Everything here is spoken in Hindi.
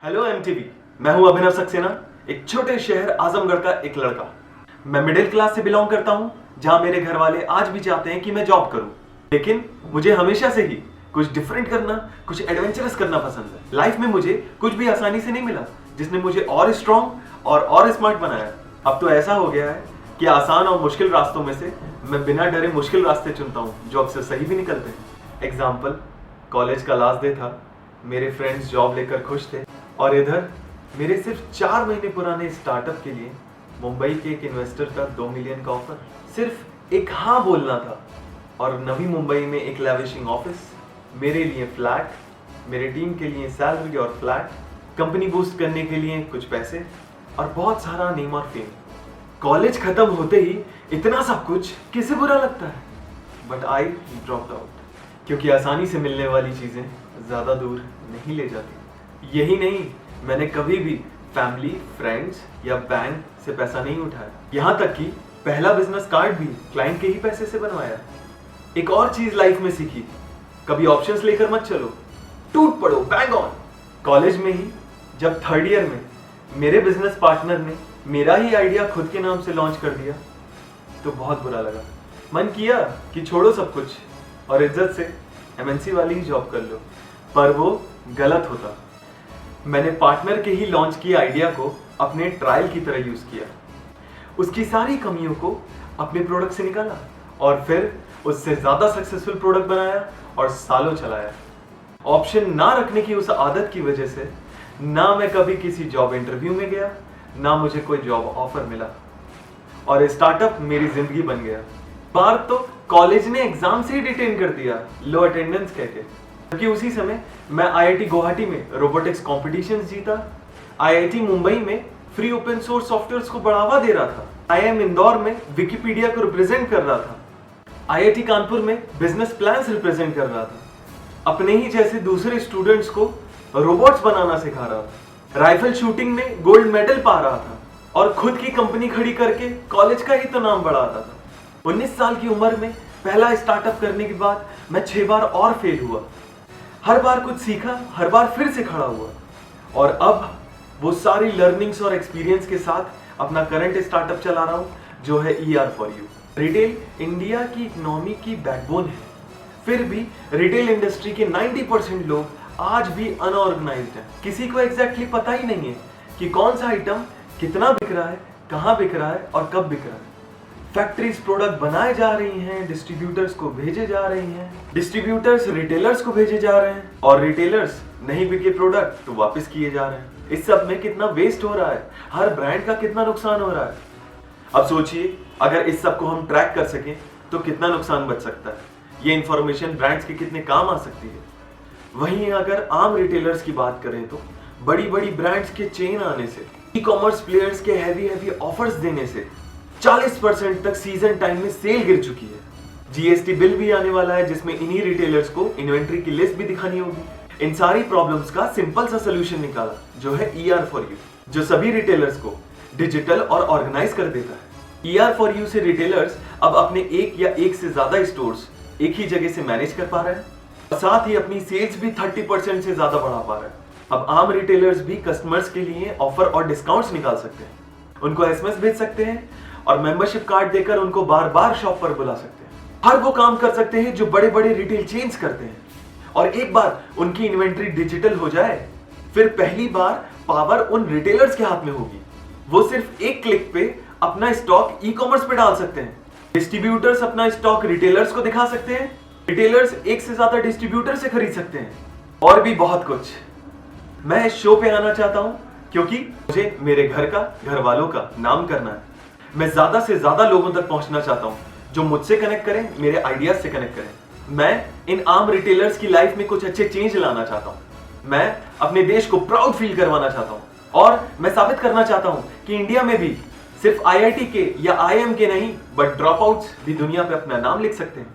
हेलो एमटीवी, मैं हूं अभिनव सक्सेना, एक छोटे शहर आजमगढ़ का एक लड़का। मैं मिडिल क्लास से बिलोंग करता हूं, जहां मेरे घर वाले आज भी चाहते हैं कि मैं जॉब करूं। लेकिन मुझे हमेशा से ही कुछ डिफरेंट करना, कुछ एडवेंचरस करना पसंद है। लाइफ में मुझे कुछ भी आसानी से नहीं मिला, जिसने मुझे और स्ट्रॉन्ग और स्मार्ट बनाया। अब तो ऐसा हो गया है कि आसान और मुश्किल रास्तों में से मैं बिना डरे मुश्किल रास्ते चुनता हूँ, जो अक्सर सही भी निकलते हैं। एग्जाम्पल, कॉलेज का लास्ट डे था, मेरे फ्रेंड्स जॉब लेकर खुश थे और इधर मेरे सिर्फ 4 महीने पुराने स्टार्टअप के लिए मुंबई के एक इन्वेस्टर का 2 मिलियन का ऑफर। सिर्फ एक हाँ बोलना था और नवी मुंबई में एक लैविशिंग ऑफिस, मेरे लिए फ्लैट, मेरे टीम के लिए सैलरी और फ्लैट, कंपनी बूस्ट करने के लिए कुछ पैसे और बहुत सारा नेम और फेम। कॉलेज खत्म होते ही इतना सब कुछ किसे बुरा लगता है? बट आई ड्रॉप्ड आउट, क्योंकि आसानी से मिलने वाली चीजें ज्यादा दूर नहीं ले जाती। यही नहीं, मैंने कभी भी फैमिली, फ्रेंड्स या बैंक से पैसा नहीं उठाया। यहाँ तक कि पहला बिजनेस कार्ड भी क्लाइंट के ही पैसे से बनवाया। एक और चीज लाइफ में सीखी, कभी ऑप्शंस लेकर मत चलो, टूट पड़ो बैंग ऑन। कॉलेज में ही जब 3rd ईयर में मेरे बिजनेस पार्टनर ने मेरा ही आइडिया खुद के नाम से लॉन्च कर दिया तो बहुत बुरा लगा। मन किया कि छोड़ो सब कुछ और इज्जत से एमएनसी वाली ही जॉब कर लो, पर वो गलत होता। मैंने पार्टनर के ही लॉन्च किए आइडिया को अपने ट्रायल की तरह यूज किया, उसकी सारी कमियों को अपने प्रोडक्ट से निकाला और फिर उससे ज्यादा सक्सेसफुल प्रोडक्ट बनाया और सालों चलाया। ऑप्शन ना रखने की उस आदत की वजह से ना मैं कभी किसी जॉब इंटरव्यू में गया, ना मुझे कोई जॉब ऑफर मिला और स्टार्टअप मेरी जिंदगी बन गया। बार तो कॉलेज ने एग्जाम से ही डिटेन कर दिया, लो अटेंडेंस कहके। क्योंकि उसी समय मैं आईआईटी गुवाहाटी में रोबोटिक्स कॉम्पिटिशन्स जीता, आईआईटी मुंबई में फ्री ओपन सोर्स सॉफ्टवेयर्स को बढ़ावा दे रहा था, आईआईएम इंदौर में विकिपीडिया को रिप्रेजेंट कर रहा था, आईआईटी कानपुर में बिजनेस प्लान्स रिप्रेजेंट कर रहा था, अपने ही जैसे दूसरे स्टूडेंट्स को रोबोट्स बनाना सिखा रहा था, राइफल शूटिंग में गोल्ड मेडल पा रहा था और खुद की कंपनी खड़ी करके कॉलेज का ही तो नाम बढ़ाता था। 19 साल की उम्र में पहला स्टार्टअप करने के बाद मैं 6 बार और फेल हुआ। हर बार कुछ सीखा, हर बार फिर से खड़ा हुआ और अब वो सारी लर्निंग्स और एक्सपीरियंस के साथ अपना करंट स्टार्टअप चला रहा हूँ, जो है ER4U। रिटेल इंडिया की इकोनॉमी की बैकबोन है, फिर भी रिटेल इंडस्ट्री के 90% लोग आज भी अनऑर्गेनाइज्ड हैं। किसी को एग्जैक्टली पता ही नहीं है कि कौन सा आइटम कितना बिक रहा है, कहाँ बिक रहा है और कब बिक रहा है। फैक्ट्रीज प्रोडक्ट बनाए जा रही हैं, डिस्ट्रीब्यूटर्स को भेजे जा रही हैं, डिस्ट्रीब्यूटर्स रिटेलर्स को भेजे जा रहे हैं और रिटेलर्स नहीं बिके प्रोडक्ट तो वापस किए जा रहे हैं। इस सब में कितना वेस्ट हो रहा है, हर ब्रांड का कितना नुकसान हो रहा है। अब सोचिए, अगर इस सब को हम ट्रैक कर सकें तो कितना नुकसान बच सकता है। ये इंफॉर्मेशन ब्रांड्स के कितने काम आ सकती है। वहीं अगर आम रिटेलर्स की बात करें तो बड़ी बड़ी ब्रांड्स के चेन आने से, ई-कॉमर्स प्लेयर्स के हैवी ऑफर्स देने से 40% तक सीजन टाइम में सेल गिर चुकी है। जीएसटी बिल भी आने वाला है, जिसमें इन्हीं रिटेलर्स को इन्वेंट्री की लिस्ट भी दिखानी होगी। इन सारी प्रॉब्लम्स का सिंपल सा सोल्यूशन निकाला, जो है ER4U, जो सभी रिटेलर्स को डिजिटल और ऑर्गेनाइज कर देता है। ER4U से रिटेलर्स अब अपने एक या एक से ज्यादा स्टोर्स एक ही जगह से मैनेज कर पा रहे हैं और साथ ही अपनी सेल्स भी 30% से ज्यादा बढ़ा पा रहे हैं। अब आम रिटेलर्स भी कस्टमर्स के लिए ऑफर और डिस्काउंट्स निकाल सकते हैं, उनको SMS भेज सकते हैं और मेंबरशिप कार्ड देकर उनको बार बार शॉप पर बुला सकते हैं। हर वो काम कर सकते हैं जो बड़े बड़े रिटेल चेन्स करते हैं। और एक बार उनकी इन्वेंट्री डिजिटल हो जाए, फिर पहली बार पावर उन रिटेलर्स के हाथ में होगी। वो सिर्फ एक क्लिक पे अपना स्टॉक ई-कॉमर्स पे डाल सकते हैं। डिस्ट्रीब्यूटर्स अपना स्टॉक रिटेलर्स को दिखा सकते हैं, रिटेलर्स एक से ज्यादा डिस्ट्रीब्यूटर से खरीद सकते हैं और भी बहुत कुछ। मैं इस शो पे आना चाहता हूं क्योंकि मुझे मेरे घर का, घर वालों का नाम करना है। मैं ज्यादा से ज्यादा लोगों तक पहुंचना चाहता हूं जो मुझसे कनेक्ट करें, मेरे आइडियाज से कनेक्ट करें। मैं इन आम रिटेलर्स की लाइफ में कुछ अच्छे चेंज लाना चाहता हूं। मैं अपने देश को प्राउड फील करवाना चाहता हूं और मैं साबित करना चाहता हूं कि इंडिया में भी सिर्फ IIT के या IIM के नहीं, बट ड्रॉप आउट्स भी दुनिया पे अपना नाम लिख सकते हैं।